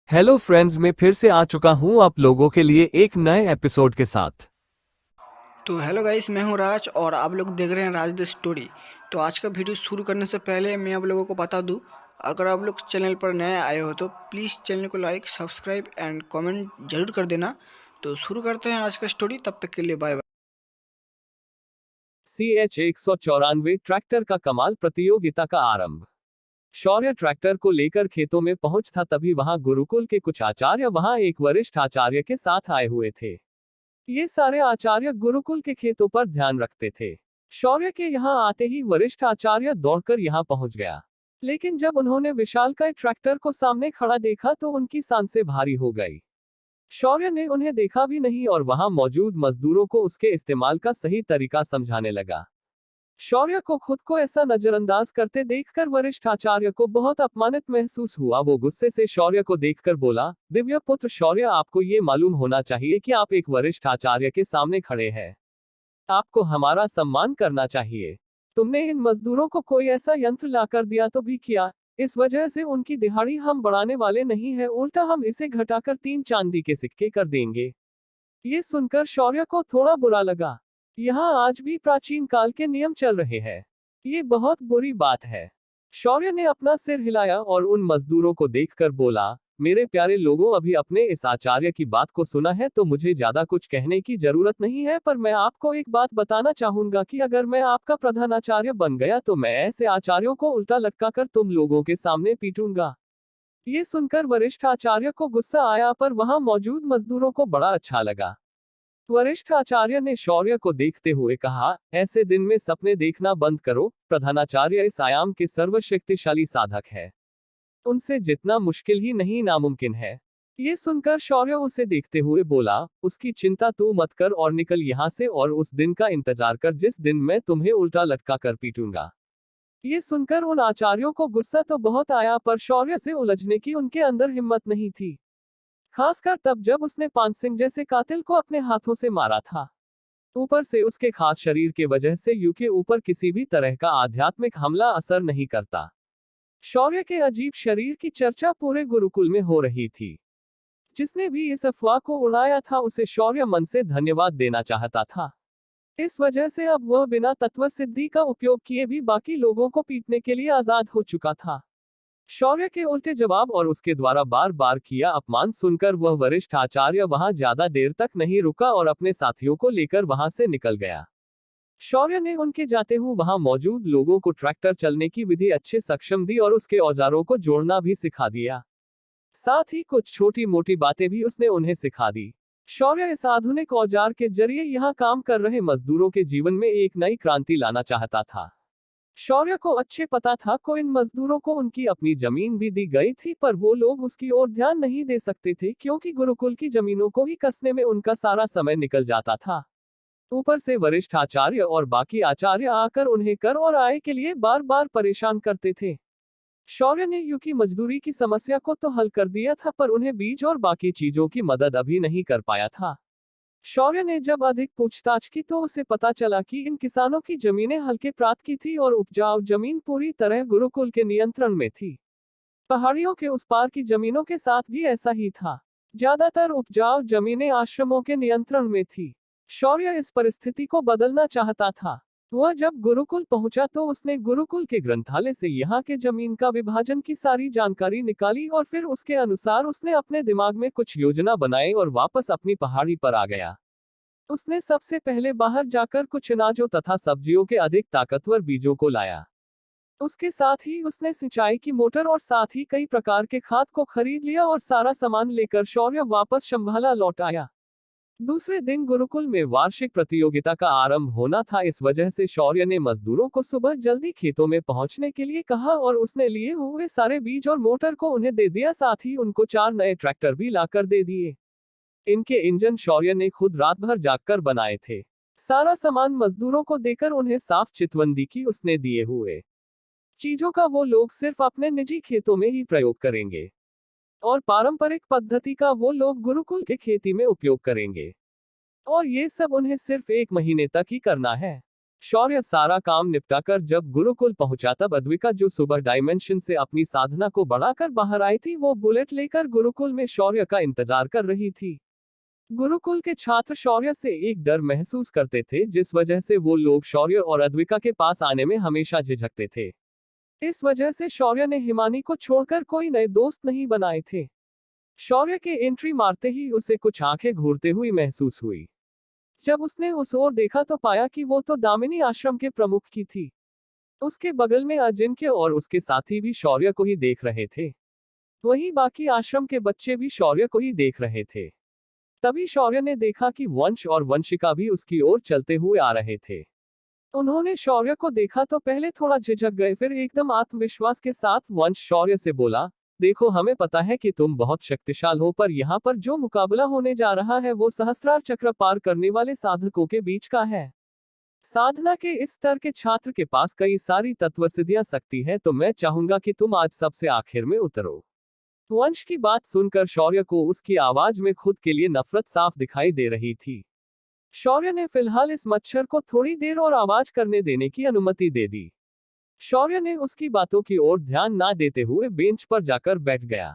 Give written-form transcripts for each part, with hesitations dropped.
Hello friends, मैं फिर से आ चुका हूं आप लोगों के लिए एक नए एपिसोड के साथ। तो हेलो गाइस, मैं हूं राज और आप लोग देख रहे हैं राज द स्टोरी। तो आज का वीडियो शुरू करने से पहले मैं आप लोगों को बता दूं, अगर आप लोग चैनल पर नए आए हो तो प्लीज़ चैनल को लाइक, सब्सक्राइब एंड कमेंट जरूर कर देना। तो शुरू करते हैं आज का स्टोरी, तब तक के लिए बाय बाय। CH 194 ट्रैक्टर का कमाल प्रतियोगिता का आरंभ। शौर्य ट्रैक्टर को लेकर खेतों में पहुंच था, तभी वहां गुरुकुल के कुछ आचार्य वहां एक वरिष्ठ आचार्य के साथ आए हुए थे। ये सारे आचार्य गुरुकुल के खेतों पर ध्यान रखते थे। शौर्य के यहाँ आते ही वरिष्ठ आचार्य दौड़कर यहाँ पहुंच गया। लेकिन जब उन्होंने विशालकाय ट्रैक्टर को सामने खड़ा देखा तो उनकी सांसें भारी हो गई। शौर्य ने उन्हें देखा भी नहीं और वहां मौजूद मजदूरों को उसके इस्तेमाल का सही तरीका समझाने लगा। शौर्य को खुद को ऐसा नजरअंदाज करते देखकर वरिष्ठ आचार्य को बहुत अपमानित महसूस हुआ। वो गुस्से से शौर्य को देखकर बोला, दिव्य पुत्र शौर्य, आपको ये मालूम होना चाहिए कि आप एक वरिष्ठ आचार्य के सामने खड़े हैं। आपको हमारा सम्मान करना चाहिए। तुमने इन मजदूरों को कोई ऐसा यंत्र लाकर दिया तो भी किया। इस वजह से उनकी दिहाड़ी हम बढ़ाने वाले नहीं है, उल्टा हम इसे घटाकर 3 चांदी के सिक्के कर देंगे। ये सुनकर शौर्य को थोड़ा बुरा लगा। यहाँ आज भी प्राचीन काल के नियम चल रहे हैं। ये बहुत बुरी बात है। शौर्य ने अपना सिर हिलाया और उन मजदूरों को देखकर बोला, मेरे प्यारे लोगों, अभी अपने इस आचार्य की बात को सुना है तो मुझे ज्यादा कुछ कहने की जरूरत नहीं है, पर मैं आपको एक बात बताना चाहूंगा कि अगर मैं आपका प्रधानाचार्य बन गया तो मैं ऐसे आचार्यों को उल्टा लटकाकर तुम लोगों के सामने पीटूंगा। ये सुनकर वरिष्ठ आचार्य को गुस्सा आया, पर वहां मौजूद मजदूरों को बड़ा अच्छा लगा। वरिष्ठ आचार्य ने शौर्य को देखते हुए कहा, ऐसे दिन में सपने देखना बंद करो। प्रधानाचार्य इस आयाम के सर्वशक्तिशाली साधक है। उनसे जितना मुश्किल ही नहीं, नामुमकिन है। ये सुनकर शौर्य उसे देखते हुए बोला, उसकी चिंता तू मत कर और निकल यहाँ से और उस दिन का इंतजार कर जिस दिन मैं तुम्हें उल्टा लटका कर पीटूंगा। ये सुनकर उन आचार्यों को गुस्सा तो बहुत आया, पर शौर्य से उलझने की उनके अंदर हिम्मत नहीं थी। खासकर तब जब उसने पानसिंह जैसे कातिल को अपने हाथों से मारा था। ऊपर से उसके खास शरीर के वजह से यू के ऊपर किसी भी तरह का आध्यात्मिक हमला असर नहीं करता। शौर्य के अजीब शरीर की चर्चा पूरे गुरुकुल में हो रही थी। जिसने भी इस अफवाह को उड़ाया था उसे शौर्य मन से धन्यवाद देना चाहता था। इस वजह से अब वह बिना तत्व सिद्धि का उपयोग किए भी बाकी लोगों को पीटने के लिए आजाद हो चुका था। शौर्य के उल्टे जवाब और उसके द्वारा बार बार किया अपमान सुनकर वह वरिष्ठ आचार्य वहां ज्यादा देर तक नहीं रुका और अपने साथियों को लेकर वहां से निकल गया। शौर्य ने उनके जाते हुए वहां मौजूद लोगों को ट्रैक्टर चलने की विधि अच्छे सक्षम दी और उसके औजारों को जोड़ना भी सिखा दिया। साथ ही कुछ छोटी मोटी बातें भी उसने उन्हें सिखा दी। शौर्य इस आधुनिक औजार के जरिए यहाँ काम कर रहे मजदूरों के जीवन में एक नई क्रांति लाना चाहता था। शौर्य को अच्छे पता था को इन मजदूरों को उनकी अपनी जमीन भी दी गई थी, पर वो लोग उसकी ओर ध्यान नहीं दे सकते थे क्योंकि गुरुकुल की जमीनों को ही कसने में उनका सारा समय निकल जाता था। ऊपर से वरिष्ठ आचार्य और बाकी आचार्य आकर उन्हें कर और आय के लिए बार बार परेशान करते थे। शौर्य ने यू की मजदूरी की समस्या को तो हल कर दिया था, पर उन्हें बीज और बाकी चीजों की मदद अभी नहीं कर पाया था। शौर्य ने जब अधिक पूछताछ की तो उसे पता चला कि इन किसानों की जमीनें हल्के प्रांत की थी और उपजाऊ जमीन पूरी तरह गुरुकुल के नियंत्रण में थी। पहाड़ियों के उस पार की जमीनों के साथ भी ऐसा ही था। ज्यादातर उपजाऊ जमीनें आश्रमों के नियंत्रण में थी। शौर्य इस परिस्थिति को बदलना चाहता था। वह जब गुरुकुल पहुंचा तो उसने गुरुकुल के ग्रंथालय से यहाँ के जमीन का विभाजन की सारी जानकारी निकाली और फिर उसके अनुसार उसने अपने दिमाग में कुछ योजना बनाई और वापस अपनी पहाड़ी पर आ गया। उसने सबसे पहले बाहर जाकर कुछ अनाजों तथा सब्जियों के अधिक ताकतवर बीजों को लाया। उसके साथ ही उसने सिंचाई की मोटर और साथ ही कई प्रकार के खाद को खरीद लिया और सारा सामान लेकर शौर्य वापस शंभाला लौट आया। दूसरे दिन गुरुकुल में वार्षिक प्रतियोगिता का आरंभ होना था, इस वजह से शौर्य ने मजदूरों को सुबह जल्दी खेतों में पहुंचने के लिए कहा और उसने लिए हुए सारे बीज और मोटर को उन्हें दे दिया, साथ ही उनको 4 नए ट्रैक्टर भी लाकर दे दिए। इनके इंजन शौर्य ने खुद रात भर जागकर बनाए थे। सारा सामान मजदूरों को देकर उन्हें साफ चितवंदी की उसने दिए हुए चीजों का वो लोग सिर्फ अपने निजी खेतों में ही प्रयोग करेंगे और पारंपरिक पद्धति का वो लोग गुरुकुल के खेती में उपयोग करेंगे। और ये सब उन्हें सिर्फ 1 महीने तक ही करना है। शौर्य सारा काम निपटाकर जब गुरुकुल पहुंचा तब अद्विका जो सुबह डायमेंशन से अपनी साधना को बढ़ाकर बाहर आई थी वो बुलेट लेकर गुरुकुल में शौर्य का इंतजार कर रही थी। गुरुकुल के छात्र शौर्य से एक डर महसूस करते थे जिस वजह से वो लोग शौर्य और अद्विका के पास आने में हमेशा झिझकते थे। इस वजह से शौर्य ने हिमानी को छोड़कर कोई नए दोस्त नहीं बनाए थे। शौर्य के एंट्री मारते ही उसे कुछ आंखें घूरते हुई महसूस हुई। जब उसने उस ओर देखा तो पाया कि वो तो दामिनी आश्रम के प्रमुख की थी। उसके बगल में अजिंक्य और उसके साथी भी शौर्य को ही देख रहे थे। वहीं बाकी आश्रम के बच्चे भी शौर्य को ही देख रहे थे। तभी शौर्य ने देखा कि वंश और वंशिका भी उसकी ओर चलते हुए आ रहे थे। उन्होंने शौर्य को देखा तो पहले थोड़ा झिझक गए, फिर एकदम आत्मविश्वास के साथ वंश शौर्य से बोला, देखो हमें पता है कि तुम बहुत शक्तिशाली हो, पर यहाँ पर जो मुकाबला होने जा रहा है वो सहस्त्रार चक्र पार करने वाले साधकों के बीच का है। साधना के इस स्तर के छात्र के पास कई सारी तत्वसिद्धियां शक्ति है, तो मैं चाहूंगा कि तुम आज सबसे आखिर में उतरो। वंश की बात सुनकर शौर्य को उसकी आवाज में खुद के लिए नफरत साफ दिखाई दे रही थी। शौर्य ने फिलहाल इस मच्छर को थोड़ी देर और आवाज करने देने की अनुमति दे दी। शौर्य ने उसकी बातों की ओर ध्यान ना देते हुए बेंच पर जाकर बैठ गया।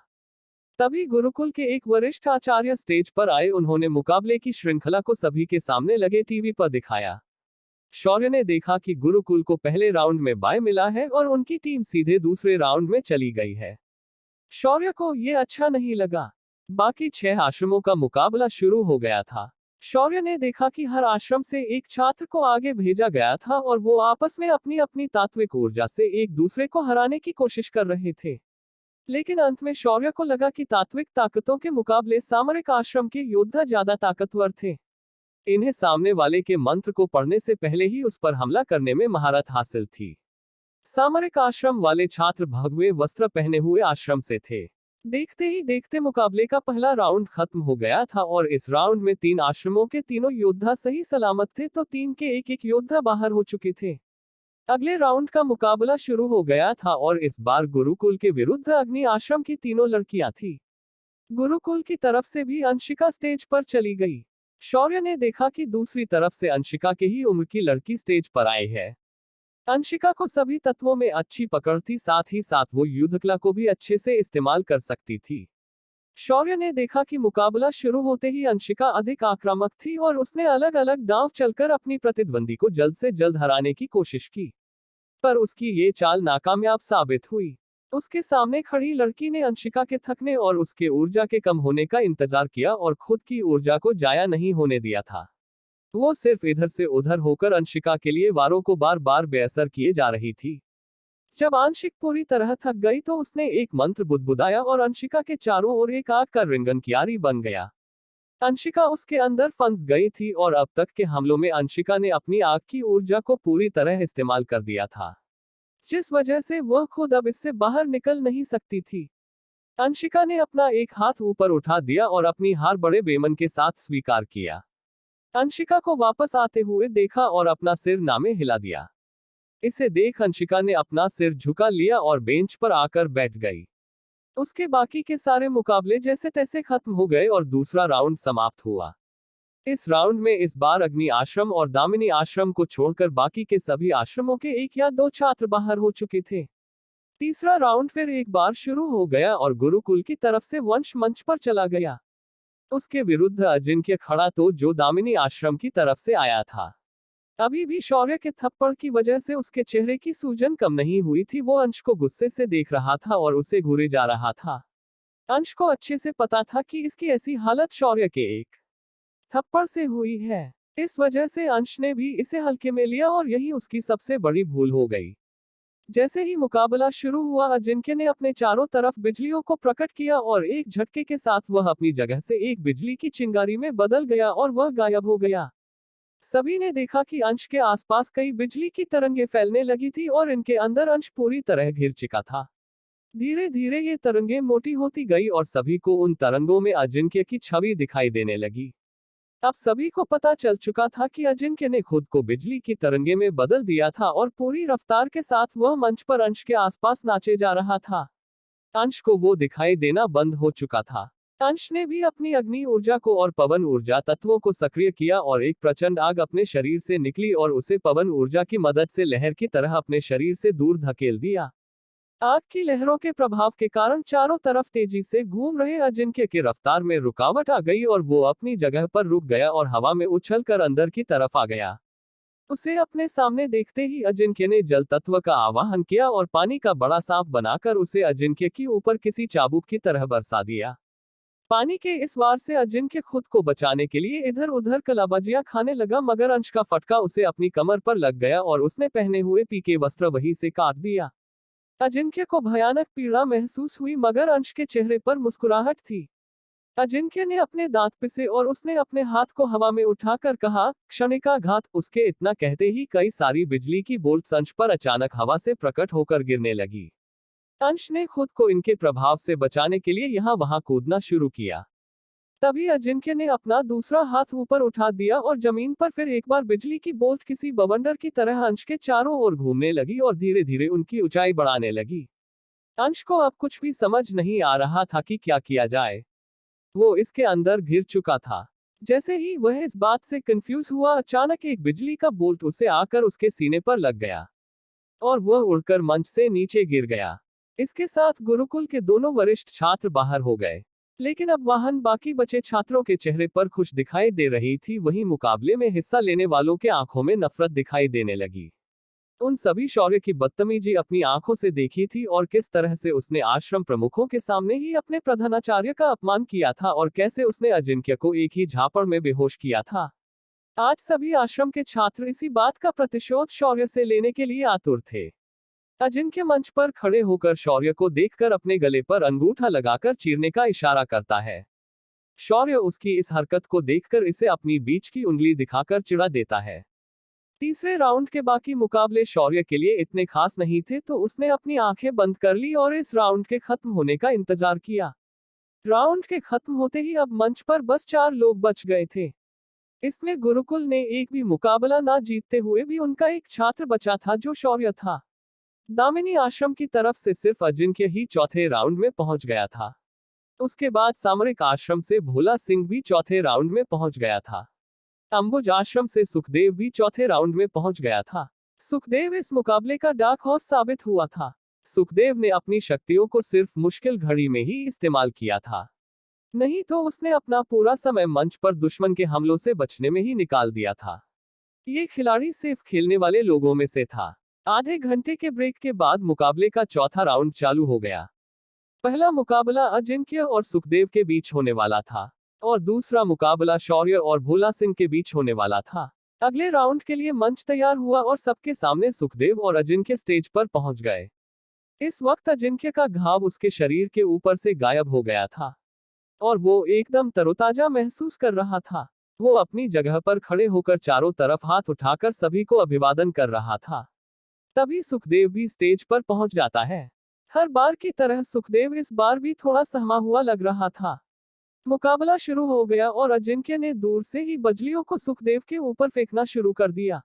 तभी गुरुकुल के एक वरिष्ठ आचार्य स्टेज पर आए। उन्होंने मुकाबले की श्रृंखला को सभी के सामने लगे टीवी पर दिखाया। शौर्य ने देखा कि गुरुकुल को पहले राउंड में बाय मिला है और उनकी टीम सीधे दूसरे राउंड में चली गई है। शौर्य को ये अच्छा नहीं लगा। बाकी 6 आश्रमों का मुकाबला शुरू हो गया था। शौर्य ने देखा कि हर आश्रम से एक छात्र को आगे भेजा गया था और वो आपस में अपनी अपनी तात्विक ऊर्जा से एक दूसरे को हराने की कोशिश कर रहे थे। लेकिन अंत में शौर्य को लगा कि तात्विक ताकतों के मुकाबले सामरिक आश्रम के योद्धा ज्यादा ताकतवर थे। इन्हें सामने वाले के मंत्र को पढ़ने से पहले ही उस पर हमला करने में महारत हासिल थी। सामरिक आश्रम वाले छात्र भगवे वस्त्र पहने हुए आश्रम से थे। देखते ही देखते मुकाबले का पहला राउंड खत्म हो गया था और इस राउंड में 3 आश्रमों के तीनों योद्धा सही सलामत थे, तो 3 के एक योद्धा बाहर हो चुके थे। अगले राउंड का मुकाबला शुरू हो गया था और इस बार गुरुकुल के विरुद्ध अग्नि आश्रम की तीनों लड़कियां थी। गुरुकुल की तरफ से भी अंशिका स्टेज पर चली गई। शौर्य ने देखा कि दूसरी तरफ से अंशिका के ही उम्र की लड़की स्टेज पर आई है। अंशिका को सभी तत्वों में अच्छी पकड़ थी, साथ ही साथ वो युद्धकला को भी अच्छे से इस्तेमाल कर सकती थी। शौर्य ने देखा कि मुकाबला शुरू होते ही अंशिका अधिक आक्रामक थी और उसने अलग अलग दांव चलकर अपनी प्रतिद्वंदी को जल्द से जल्द हराने की कोशिश की, पर उसकी ये चाल नाकामयाब साबित हुई। उसके सामने खड़ी लड़की ने अंशिका के थकने और उसके ऊर्जा के कम होने का इंतजार किया और खुद की ऊर्जा को जाया नहीं होने दिया था। वो सिर्फ इधर से उधर होकर अंशिका के लिए वारों को बार बार बेअसर किए जा रही थी। जब आंशिक पूरी तरह थक गई तो उसने एक मंत्र बुदबुदाया और अंशिका के चारों ओर एक आग का रिंगन क्यारी बन गया। अंशिका उसके अंदर फंस गई थी और अब तक के हमलों में अंशिका ने अपनी आग की ऊर्जा को पूरी तरह इस्तेमाल कर दिया था, जिस वजह से वह खुद अब इससे बाहर निकल नहीं सकती थी। अंशिका ने अपना एक हाथ ऊपर उठा दिया और अपनी हार बड़े बेमन के साथ स्वीकार किया। अंशिका को वापस आते हुए देखा और अपना सिर नामे हिला दिया। इसे देख अंशिका ने अपना सिर झुका लिया और बेंच पर आकर बैठ गई। उसके बाकी के सारे मुकाबले जैसे तैसे खत्म हो गए और दूसरा राउंड समाप्त हुआ। इस राउंड में इस बार अग्नि आश्रम और दामिनी आश्रम को छोड़कर बाकी के सभी आश्रमों के 1 या 2 छात्र बाहर हो चुके थे। तीसरा राउंड फिर एक बार शुरू हो गया और गुरुकुल की तरफ से वंश मंच पर चला गया। उसके विरुद्ध अजिंक्य खड़ा तो जो दामिनी आश्रम की तरफ से आया था। अभी भी शौर्य के थप्पड़ की वजह से उसके चेहरे की सूजन कम नहीं हुई थी। वो अंश को गुस्से से देख रहा था और उसे घूरे जा रहा था। अंश को अच्छे से पता था कि इसकी ऐसी हालत शौर्य के एक थप्पड़ से हुई है। इस वजह से अंश ने भी इसे हल्के में लिया और यही उसकी सबसे बड़ी भूल हो गई। जैसे ही मुकाबला शुरू हुआ अजिंक्य ने अपने चारों तरफ बिजलियों को प्रकट किया और एक झटके के साथ वह अपनी जगह से एक बिजली की चिंगारी में बदल गया और वह गायब हो गया। सभी ने देखा कि अंश के आसपास कई बिजली की तरंगें फैलने लगी थी और इनके अंदर अंश पूरी तरह घिर चुका था। धीरे धीरे ये तरंगें मोटी होती गई और सभी को उन तरंगों में अजिंक्य की छवि दिखाई देने लगी। अब सभी को पता चल चुका था कि अजिंक्य ने खुद को बिजली की तरंगे में बदल दिया था और पूरी रफ्तार के साथ वह मंच पर अंश के आसपास नाचे जा रहा था। अंश को वो दिखाई देना बंद हो चुका था। अंश ने भी अपनी अग्नि ऊर्जा को और पवन ऊर्जा तत्वों को सक्रिय किया और एक प्रचंड आग अपने शरीर से निकली और उसे पवन ऊर्जा की मदद से लहर की तरह अपने शरीर से दूर धकेल दिया। आग की लहरों के प्रभाव के कारण चारों तरफ तेजी से घूम रहे अजिंक्य की रफ्तार में रुकावट आ गई और वो अपनी जगह पर रुक गया और हवा में उछलकर अंदर की तरफ आ गया। उसे अपने सामने देखते ही अजिंक्य ने जल तत्व का आवाहन किया और पानी का बड़ा सांप बनाकर उसे अजिंक्य के ऊपर किसी चाबुक की तरह बरसा दिया। पानी के इस वार से अजिंक्य खुद को बचाने के लिए इधर उधर कलाबाजियां खाने लगा, मगर अंश का फटका उसे अपनी कमर पर लग गया और उसने पहने हुए पीके वस्त्र वहीं से काट दिया। अजिंक्य को भयानक पीड़ा महसूस हुई, मगर अंश के चेहरे पर मुस्कुराहट थी। अजिंक्य ने अपने दांत पिसे और उसने अपने हाथ को हवा में उठाकर कहा, क्षणिकाघात। उसके इतना कहते ही कई सारी बिजली की बोल्ट्स अंश पर अचानक हवा से प्रकट होकर गिरने लगी। अंश ने खुद को इनके प्रभाव से बचाने के लिए यहाँ वहां कूदना शुरू किया। तभी अजिंक्य ने अपना दूसरा हाथ ऊपर उठा दिया और जमीन पर फिर एक बार बिजली की बोल्ट किसी बवंडर की तरह अंश के चारों ओर घूमने लगी और धीरे धीरे उनकी ऊंचाई बढ़ाने लगी। अंश को अब कुछ भी समझ नहीं आ रहा था कि क्या किया जाए। वो इसके अंदर घिर चुका था। जैसे ही वह इस बात से कंफ्यूज हुआ, अचानक एक बिजली का बोल्ट उसे आकर उसके सीने पर लग गया और वह उड़कर मंच से नीचे गिर गया। इसके साथ गुरुकुल के दोनों वरिष्ठ छात्र बाहर हो गए, लेकिन अब वहां बाकी बचे छात्रों के चेहरे पर खुश दिखाई दे रही थी, वहीं मुकाबले में हिस्सा लेने वालों के आंखों में नफरत दिखाई देने लगी। उन सभी शौर्य की बदतमीजी अपनी आंखों से देखी थी और किस तरह से उसने आश्रम प्रमुखों के सामने ही अपने प्रधानाचार्य का अपमान किया था और कैसे उसने अजिंक्य को एक ही झापड़ में बेहोश किया था। आज सभी आश्रम के छात्र इसी बात का प्रतिशोध शौर्य से लेने के लिए आतुर थे। अजिंक्य मंच पर खड़े होकर शौर्य को देखकर अपने गले पर अंगूठा लगाकर चीरने का इशारा करता है। शौर्य उसकी इस हरकत को देखकर इसे अपनी बीच की उंगली दिखाकर चिढ़ा देता है। तीसरे राउंड के बाकी मुकाबले शौर्य के लिए इतने खास नहीं थे, तो उसने अपनी आंखें बंद कर ली और इस राउंड के खत्म होने का इंतजार किया। राउंड के खत्म होते ही अब मंच पर बस 4 लोग बच गए थे। इसमें गुरुकुल ने एक भी मुकाबला ना जीतते हुए भी उनका एक छात्र बचा था, जो शौर्य था। दामिनी आश्रम की तरफ से सिर्फ अजिंक्य ही चौथे राउंड में पहुंच गया था। उसके बाद सामरिक आश्रम से भोला सिंह भी चौथे राउंड में पहुंच गया था। अंबुज आश्रम से सुखदेव भी चौथे राउंड में पहुंच गया था। सुखदेव इस मुकाबले का डार्क हॉर्स साबित हुआ था। सुखदेव ने अपनी शक्तियों को सिर्फ मुश्किल घड़ी में ही इस्तेमाल किया था, नहीं तो उसने अपना पूरा समय मंच पर दुश्मन के हमलों से बचने में ही निकाल दिया था। ये खिलाड़ी सिर्फ खेलने वाले लोगों में से था। आधे घंटे के ब्रेक के बाद मुकाबले का चौथा राउंड चालू हो गया। पहला मुकाबला अजिंक्य और सुखदेव के बीच होने वाला था और दूसरा मुकाबला शौर्य और भोला सिंह के बीच होने वाला था। अगले राउंड के लिए मंच तैयार हुआ और सबके सामने सुखदेव और अजिंक्य स्टेज पर पहुंच गए। इस वक्त अजिंक्य का घाव उसके शरीर के ऊपर से गायब हो गया था और वो एकदम तरोताजा महसूस कर रहा था। वो अपनी जगह पर खड़े होकर चारों तरफ हाथ उठाकर सभी को अभिवादन कर रहा था। तभी सुखदेव भी स्टेज पर पहुंच जाता है। हर बार की तरह सुखदेव इस बार भी थोड़ा सहमा हुआ लग रहा था। मुकाबला शुरू हो गया और अजिंक्य ने दूर से ही बजलियों को सुखदेव के ऊपर फेंकना शुरू कर दिया।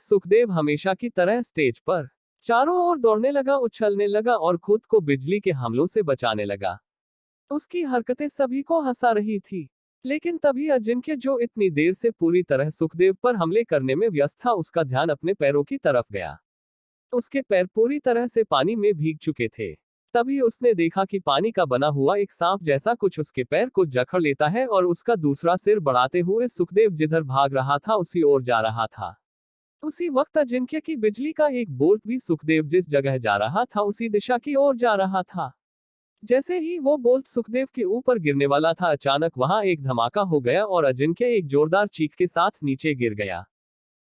सुखदेव हमेशा की तरह स्टेज पर चारों ओर दौड़ने लगा, उछलने लगा और खुद को बिजली के हमलों से बचाने लगा। उसकी हरकतें सभी को हंसा रही थी, लेकिन तभी अजिंक्य, जो इतनी देर से पूरी तरह सुखदेव पर हमले करने में व्यस्त था, उसका ध्यान अपने पैरों की तरफ गया। उसके पैर पूरी तरह से पानी में भीग चुके थे। तभी उसने देखा कि पानी का बना हुआ एक सांप जैसा कुछ उसके पैर को जकड़ लेता है और उसका दूसरा सिर बढ़ाते हुए सुखदेव जिधर भाग रहा था उसी ओर जा रहा था। उसी वक्त अजिंक्य की बिजली का एक बोल्ट भी सुखदेव जिस जगह जा रहा था उसी दिशा की ओर जा रहा था। जैसे ही वो बोल्ट सुखदेव के ऊपर गिरने वाला था, अचानक वहां एक धमाका हो गया और अजिंक्य एक जोरदार चीख के साथ नीचे गिर गया।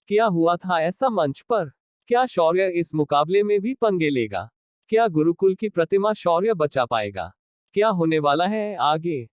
क्या हुआ था ऐसा मंच पर? क्या शौर्य इस मुकाबले में भी पंगे लेगा? क्या गुरुकुल की प्रतिमा शौर्य बचा पाएगा? क्या होने वाला है आगे?